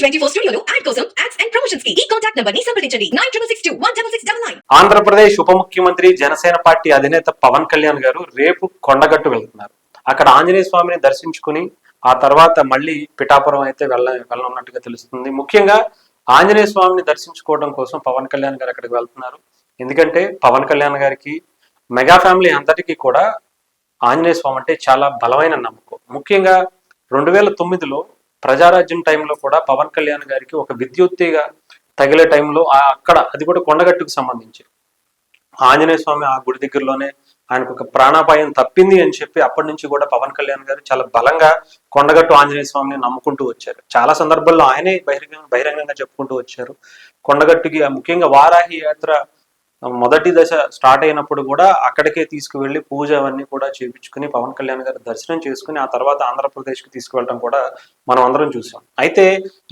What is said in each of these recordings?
టీవీ24 స్టూడియోలో యాడ్ కోసం ads and promotions కి ఈ కాంటాక్ట్ నంబర్ ని సంప్రదించండి 9662166699. ఆంధ్రప్రదేశ్ ఉప ముఖ్యమంత్రి జనసేన పార్టీ అధినేత పవన్ కళ్యాణ్ గారు రేపు కొండగట్టు వెళ్తున్నారు. అక్కడ ఆంజనేయ స్వామిని దర్శించుకుని ఆ తర్వాత మళ్ళీ పిఠాపురం అయితే వెళ్ళనున్నట్టుగా తెలుస్తుంది. ముఖ్యంగా ఆంజనేయ స్వామిని దర్శించుకోవడం కోసం పవన్ కళ్యాణ్ గారు అక్కడికి వెళ్తున్నారు. ఎందుకంటే పవన్ కళ్యాణ్ గారికి మెగా ఫ్యామిలీ అంతటికీ కూడా ఆంజనేయ స్వామి అంటే చాలా బలమైన నమ్మకం. ముఖ్యంగా 2009లో ప్రజారాజ్యం టైంలో కూడా పవన్ కళ్యాణ్ గారికి ఒక విద్యుత్తిగా తగిలే టైంలో అక్కడ అది కూడా కొండగట్టుకు సంబంధించి ఆంజనేయ స్వామి ఆ గుడి దగ్గరలోనే ఆయనకు ఒక ప్రాణాపాయం తప్పింది అని చెప్పి అప్పటి నుంచి కూడా పవన్ కళ్యాణ్ గారు చాలా బలంగా కొండగట్టు ఆంజనేయ స్వామిని నమ్ముకుంటూ వచ్చారు. చాలా సందర్భాల్లో ఆయనే బహిరంగంగా చెప్పుకుంటూ వచ్చారు. కొండగట్టుకి ముఖ్యంగా వారాహి యాత్ర మొదటి దశ స్టార్ట్ అయినప్పుడు కూడా అక్కడికే తీసుకువెళ్లి పూజ అవన్నీ కూడా చేయించుకుని పవన్ కళ్యాణ్ గారు దర్శనం చేసుకుని ఆ తర్వాత ఆంధ్రప్రదేశ్కి తీసుకువెళ్ళడం కూడా మనం అందరం చూసాం. అయితే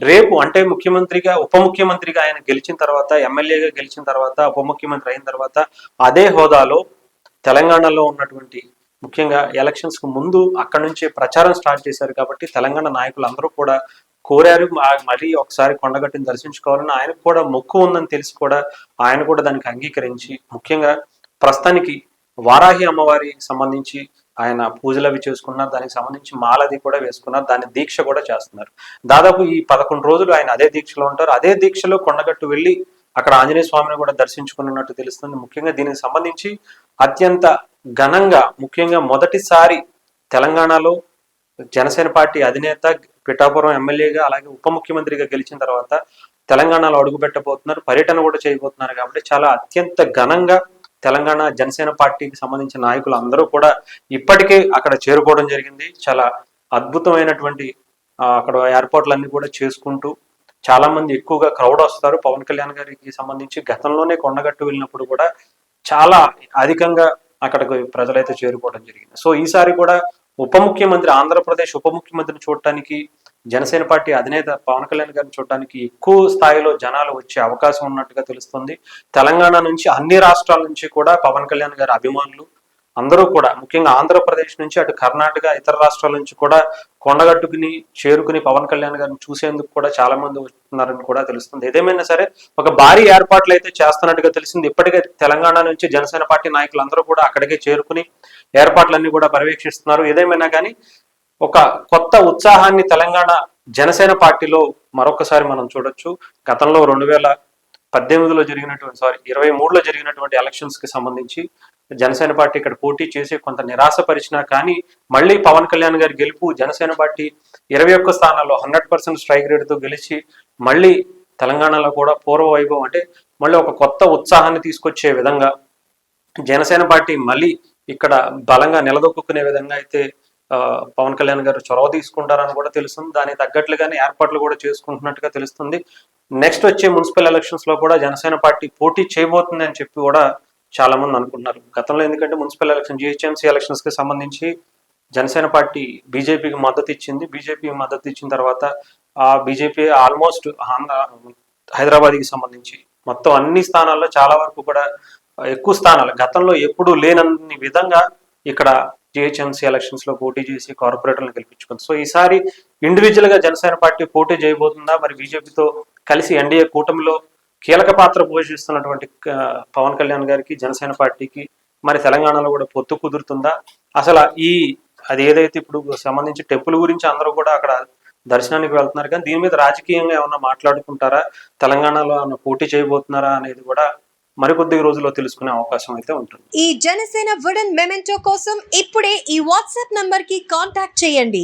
రేపు అంటే ముఖ్యమంత్రిగా ఉప ముఖ్యమంత్రిగా ఆయన గెలిచిన తర్వాత ఎమ్మెల్యేగా గెలిచిన తర్వాత ఉప ముఖ్యమంత్రి అయిన తర్వాత అదే హోదాలో తెలంగాణలో ఉన్నటువంటి ముఖ్యంగా ఎలక్షన్స్ కు ముందు అక్కడి నుంచి ప్రచారం స్టార్ట్ చేశారు. కాబట్టి తెలంగాణ నాయకులు అందరూ కూడా కోరారు మరీ ఒకసారి కొండగట్టిని దర్శించుకోవాలని. ఆయనకు కూడా మొక్కు ఉందని తెలిసి కూడా ఆయన కూడా దానికి అంగీకరించి ముఖ్యంగా ప్రస్తుతానికి వారాహి అమ్మవారికి సంబంధించి ఆయన పూజలు అవి చేసుకున్నారు. దానికి సంబంధించి మాలది కూడా వేసుకున్నారు. దాని దీక్ష కూడా చేస్తున్నారు. దాదాపు ఈ 11 రోజులు ఆయన అదే దీక్షలో ఉంటారు. అదే దీక్షలో కొండగట్టు వెళ్ళి అక్కడ ఆంజనేయ స్వామిని కూడా దర్శించుకున్నట్టు తెలుస్తుంది. ముఖ్యంగా దీనికి సంబంధించి అత్యంత ఘనంగా ముఖ్యంగా మొదటిసారి తెలంగాణలో జనసేన పార్టీ అధినేత పిఠాపురం ఎమ్మెల్యేగా అలాగే ఉప ముఖ్యమంత్రిగా గెలిచిన తర్వాత తెలంగాణలో అడుగు పెట్టబోతున్నారు, పర్యటన కూడా చేయబోతున్నారు. కాబట్టి చాలా అత్యంత ఘనంగా తెలంగాణ జనసేన పార్టీకి సంబంధించిన నాయకులు అందరూ కూడా ఇప్పటికే అక్కడ చేరుకోవడం జరిగింది. చాలా అద్భుతమైనటువంటి అక్కడ ఏర్పాట్లన్నీ కూడా చేసుకుంటూ చాలా మంది ఎక్కువగా క్రౌడ్ వస్తారు. పవన్ కళ్యాణ్ గారికి సంబంధించి గతంలోనే కొండగట్టు వెళ్ళినప్పుడు కూడా చాలా అధికంగా అక్కడికి ప్రజలైతే చేరుకోవడం జరిగింది. సో ఈసారి కూడా ఉప ముఖ్యమంత్రి ఆంధ్రప్రదేశ్ ఉప ముఖ్యమంత్రిని చూడటానికి జనసేన పార్టీ అధినేత పవన్ కళ్యాణ్ గారిని చూడటానికి ఎక్కువ స్థాయిలో జనాలు వచ్చే అవకాశం ఉన్నట్టుగా తెలుస్తుంది. తెలంగాణ నుంచి అన్ని రాష్ట్రాల నుంచి కూడా పవన్ కళ్యాణ్ గారి అభిమానులు అందరూ కూడా ముఖ్యంగా ఆంధ్రప్రదేశ్ నుంచి అటు కర్ణాటక ఇతర రాష్ట్రాల నుంచి కూడా కొండగట్టుకుని చేరుకుని పవన్ కళ్యాణ్ గారిని చూసేందుకు కూడా చాలా మంది వస్తున్నారని కూడా తెలుస్తుంది. ఏదేమైనా సరే ఒక భారీ ఏర్పాట్లు అయితే చేస్తున్నట్టుగా తెలిసింది. ఇప్పటికే తెలంగాణ నుంచి జనసేన పార్టీ నాయకులు అందరూ కూడా అక్కడికే చేరుకుని ఏర్పాట్లన్నీ కూడా పర్యవేక్షిస్తున్నారు. ఏదేమైనా కానీ ఒక కొత్త ఉత్సాహాన్ని తెలంగాణ జనసేన పార్టీలో మరొకసారి మనం చూడొచ్చు. గతంలో 2018లో జరిగినటువంటి 23లో జరిగినటువంటి ఎలక్షన్స్ కి సంబంధించి జనసేన పార్టీ ఇక్కడ పోటీ చేసి కొంత నిరాశపరిచినా కానీ మళ్ళీ పవన్ కళ్యాణ్ గారి గెలుపు జనసేన పార్టీ 21 స్థానాల్లో 100% స్ట్రైక్ రేట్తో గెలిచి మళ్ళీ తెలంగాణలో కూడా పూర్వ వైభవం అంటే మళ్ళీ ఒక కొత్త ఉత్సాహాన్ని తీసుకొచ్చే విధంగా జనసేన పార్టీ మళ్ళీ ఇక్కడ బలంగా నిలదొక్కునే విధంగా అయితే పవన్ కళ్యాణ్ గారు చొరవ తీసుకుంటారని కూడా తెలుస్తుంది. దానికి తగ్గట్లుగానే ఏర్పాట్లు కూడా చేసుకుంటున్నట్టుగా తెలుస్తుంది. నెక్స్ట్ వచ్చే మున్సిపల్ ఎలక్షన్స్ లో కూడా జనసేన పార్టీ పోటీ చేయబోతుంది అని చెప్పి కూడా చాలా మంది అనుకుంటున్నారు. గతంలో ఎందుకంటే మున్సిపల్ ఎలక్షన్ జిహెచ్ఎంసీ ఎలక్షన్స్ కి సంబంధించి జనసేన పార్టీ బీజేపీకి మద్దతు ఇచ్చింది. బీజేపీకి మద్దతు ఇచ్చిన తర్వాత ఆ బీజేపీ ఆల్మోస్ట్ హైదరాబాద్కి సంబంధించి మొత్తం అన్ని స్థానాల్లో చాలా వరకు కూడా ఎక్కువ స్థానాలు గతంలో ఎప్పుడూ లేనన్ని విధంగా ఇక్కడ జిహెచ్ఎంసీ ఎలక్షన్స్ లో పోటీ చేసి కార్పొరేటర్లను గెలిపించుకుంది. సో ఈసారి ఇండివిజువల్ గా జనసేన పార్టీ పోటీ చేయబోతుందా, మరి బీజేపీతో కలిసి ఎన్డీఏ కూటమిలో కీలక పాత్ర పోషిస్తున్నటువంటి పవన్ కళ్యాణ్ గారికి జనసేన పార్టీకి మరి తెలంగాణలో కూడా పొత్తు కుదురుతుందా, అసలు అది ఏదైతే ఇప్పుడు సంబంధించి టెంపుల్ గురించి అందరూ కూడా అక్కడ దర్శనానికి వెళ్తున్నారు కానీ దీని మీద రాజకీయంగా ఏమన్నా మాట్లాడుకుంటారా, తెలంగాణలో ఏమన్నా పోటీ చేయబోతున్నారా అనేది కూడా మరికొద్ది రోజుల్లో తెలుసుకునే అవకాశం అయితే ఉంటుంది. ఈ జనసేన వుడెన్ మెమెంటో కోసం ఇప్పుడే ఈ వాట్సాప్ నంబర్ కి కాంటాక్ట్ చేయండి.